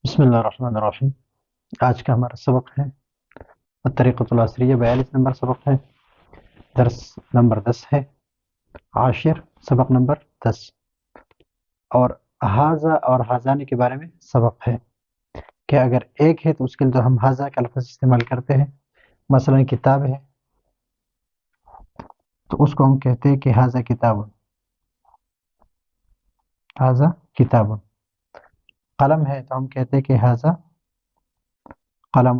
بسم اللہ الرحمن الرحیم۔ آج کا ہمارا سبق ہے الطریقۃ العصریہ، 42 نمبر سبق ہے، درس نمبر 10 ہے، عاشر سبق نمبر 10، اور حاذا اور حاذانی کے بارے میں سبق ہے کہ اگر ایک ہے تو اس کے لیے تو ہم حاذا کا لفظ استعمال کرتے ہیں۔ مثلا کتاب ہے تو اس کو ہم کہتے ہیں کہ حاذا کتاب، حاذا کتاب۔ قلم ہے تو ہم کہتے ہیں کہ حاذا قلم۔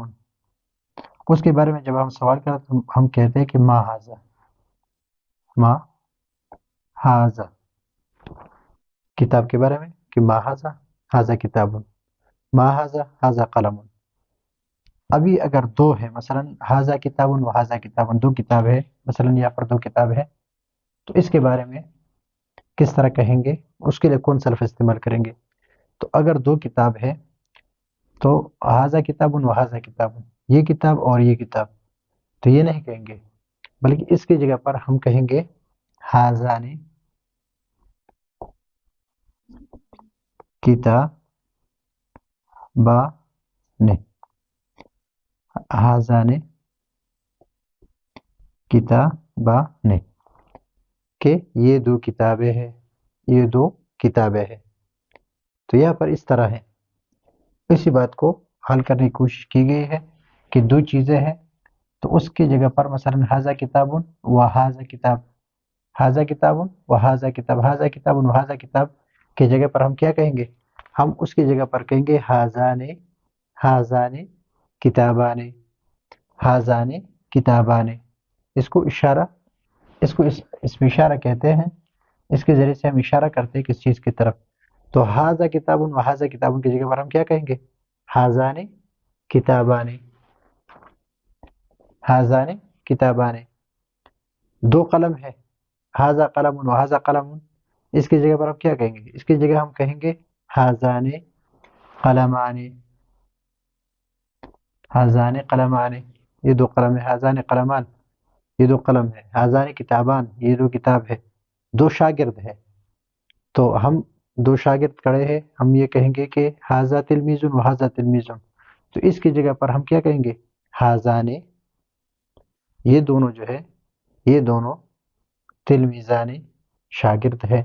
اس کے بارے میں جب ہم سوال کرتے ہیں ہم کہتے ہیں کہ ما حاذا، ما حاذا۔ کتاب کے بارے میں کہ ما حاذا، حاذا کتاب، ما حاذا، حاذا قلم۔ ابھی اگر دو ہے، مثلا حاذا کتاب و حاذا کتاب، دو کتاب ہے، مثلا یہاں پر دو کتاب ہے، تو اس کے بارے میں کس طرح کہیں گے، اس کے لیے کون سا لفظ استعمال کریں گے؟ تو اگر دو کتاب ہے تو حاذا کتاب و حاذا کتاب، یہ کتاب اور یہ کتاب، تو یہ نہیں کہیں گے، بلکہ اس کی جگہ پر ہم کہیں گے حاذان کتابان، حاذان کتابان، کہ یہ دو کتابیں ہیں، یہ دو کتابیں ہیں۔ تو یہاں پر اس طرح ہے، اسی بات کو حل کرنے کی کوشش کی گئی ہے کہ دو چیزیں ہیں تو اس کی جگہ پر مثلا حاذا کتاب و حاذا کتاب، حاذا کتاب و حاذا کتاب، حاذا کتاب و حاذا کتاب کی جگہ پر ہم کیا کہیں گے؟ ہم اس کی جگہ پر کہیں گے حاذان کتابان، حاذان کتابان۔ اس کو اشارہ، اس کو اس میں اشارہ کہتے ہیں، اس کے ذریعے سے ہم اشارہ کرتے ہیں کس چیز کی طرف؟ تو حاذا کتاب و حاذا کتاب کی جگہ پر ہم کیا کہیں گے؟ حاذان کتابان، حاذان کتابان۔ دو قلم ہے، حاذا قلم و حاذا قلم، اس کی جگہ پر ہم کیا کہیں گے؟ اس کی جگہ ہم کہیں گے حاذان قلمان، حاذان قلمان، یہ دو قلم ہے، حاذان قلمان، یہ دو قلم ہے، حاذان کتابان، یہ دو کتاب ہے۔ دو شاگرد ہے تو ہم دو شاگرد کھڑے ہیں، ہم یہ کہیں گے کہ حاذا تلمیذ و حاذا تلمیذ، تو اس کی جگہ پر ہم کیا کہیں گے؟ حاذان، یہ دونوں جو ہے، یہ دونوں تلمیذان، شاگرد ہے۔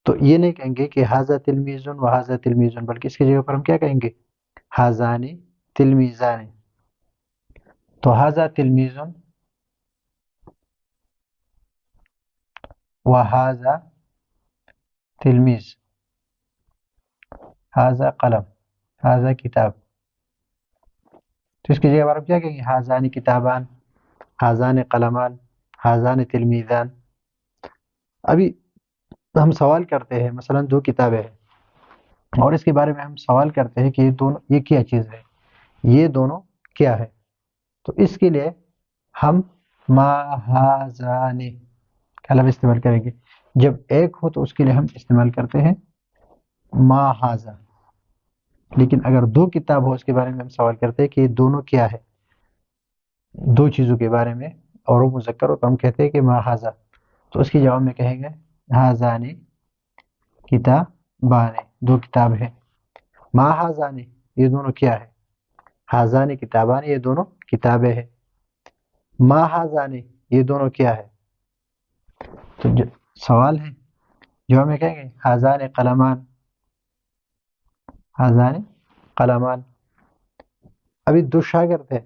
تو یہ نہیں کہیں گے کہ حاذا تلمیذ و حاذا تلمیذ، بلکہ اس کی جگہ پر ہم کیا کہیں گے؟ حاذان تلمیذان۔ تو حاذا تلمیذ و حاذا تلمیذ، حاذا قلم، حاذا کتاب، تو اس کی جگہ پر ہم کیا کہیں گے؟ حاذان کتابان، حاذان قلمان، حاذان تلمیذان۔ ابھی ہم سوال کرتے ہیں، مثلا دو کتابیں ہیں اور اس کے بارے میں ہم سوال کرتے ہیں کہ یہ دونوں، یہ کیا چیز ہے، یہ دونوں کیا ہے؟ تو اس کے لیے ہم ما حاذان کا لفظ استعمال کریں گے۔ جب ایک ہو تو اس کے لیے ہم استعمال کرتے ہیں ما حاذا، لیکن اگر دو کتاب ہو اس کے بارے میں ہم سوال کرتے ہیں کہ یہ دونوں کیا ہے، دو چیزوں کے بارے میں، اور وہ مذکر ہو تو ہم کہتے ہیں کہ ما حاذا، تو اس کی جواب میں کہیں گے حاذان کتابان، دو کتاب ہے۔ ما حاذان، یہ دونوں کیا ہے؟ حاذان کتابان، یہ دونوں کتابیں ہیں۔ ما حاذان، یہ دونوں کیا ہے؟ تو سوال ہے، جواب میں کہیں گے حاذان قلمان، حاذان قلمان۔ ابھی دو شاگرد ہے،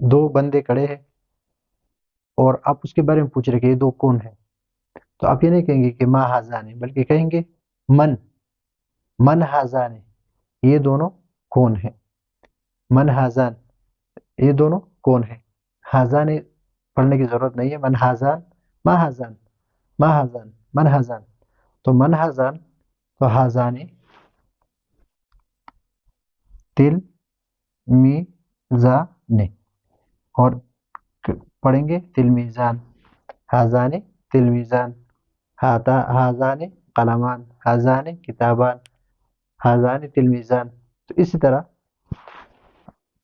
دو بندے کھڑے ہیں اور آپ اس کے بارے میں پوچھ رہے کہ یہ دو کون ہے، تو آپ یہ نہیں کہیں گے کہ ما حاذان، بلکہ کہیں گے من حاذان، یہ دونوں کون ہیں؟ من حاذان، یہ دونوں کون ہیں؟ حاذان پڑھنے کی ضرورت نہیں ہے، من حاذان، ما حاذان، ما حاذان، من حاذان، تو من حاذان، تو حاذان تلمیذان، اور پڑھیں گے تلمیذان، حاذان تلمیذان، حاذان قلمان، حاذان کتابان، حاذان تلمیذان۔ تو اسی طرح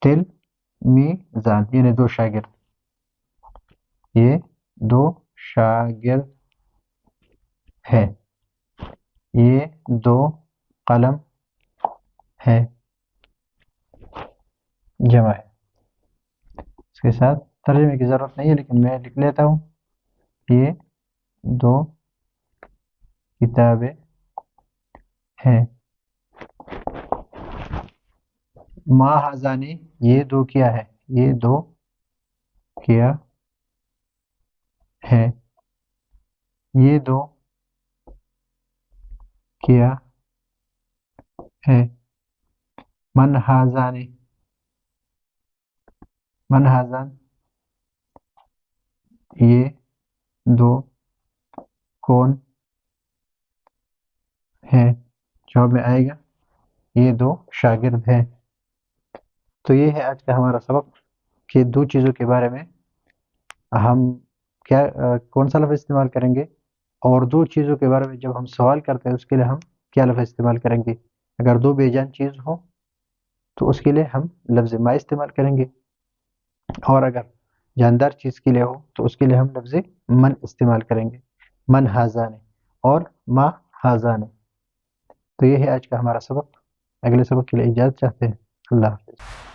تلمیذان یعنی دو شاگرد، یہ دو شاگرد ہے، یہ دو قلم ہے، جمع ہے. اس کے ساتھ ترجمے کی ضرورت نہیں ہے لیکن میں لکھ لیتا ہوں، یہ 2 کتابیں ہیں. ما ہذانی، یہ 2 کیا ہے، یہ 2 کیا ہے، یہ 2 کیا ہے. من ہذانی، من ہذان، یہ 2 کون ہے، جواب میں آئے گا یہ 2 شاگرد ہیں. تو یہ ہے آج کا ہمارا سبق کہ 2 چیزوں کے بارے میں ہم کیا کون سا لفظ استعمال کریں گے، اور 2 چیزوں کے بارے میں جب ہم سوال کرتے ہیں اس کے لیے ہم کیا لفظ استعمال کریں گے. اگر 2 بے جان چیز ہو تو اس کے لیے ہم لفظ ما استعمال کریں گے، اور اگر جاندار چیز کے لیے ہو تو اس کے لیے ہم لفظ من استعمال کریں گے، من ہذان اور ما ہذان. تو یہ ہے آج کا ہمارا سبق. اگلے سبق کے لیے اجازت چاہتے ہیں. اللہ حافظ.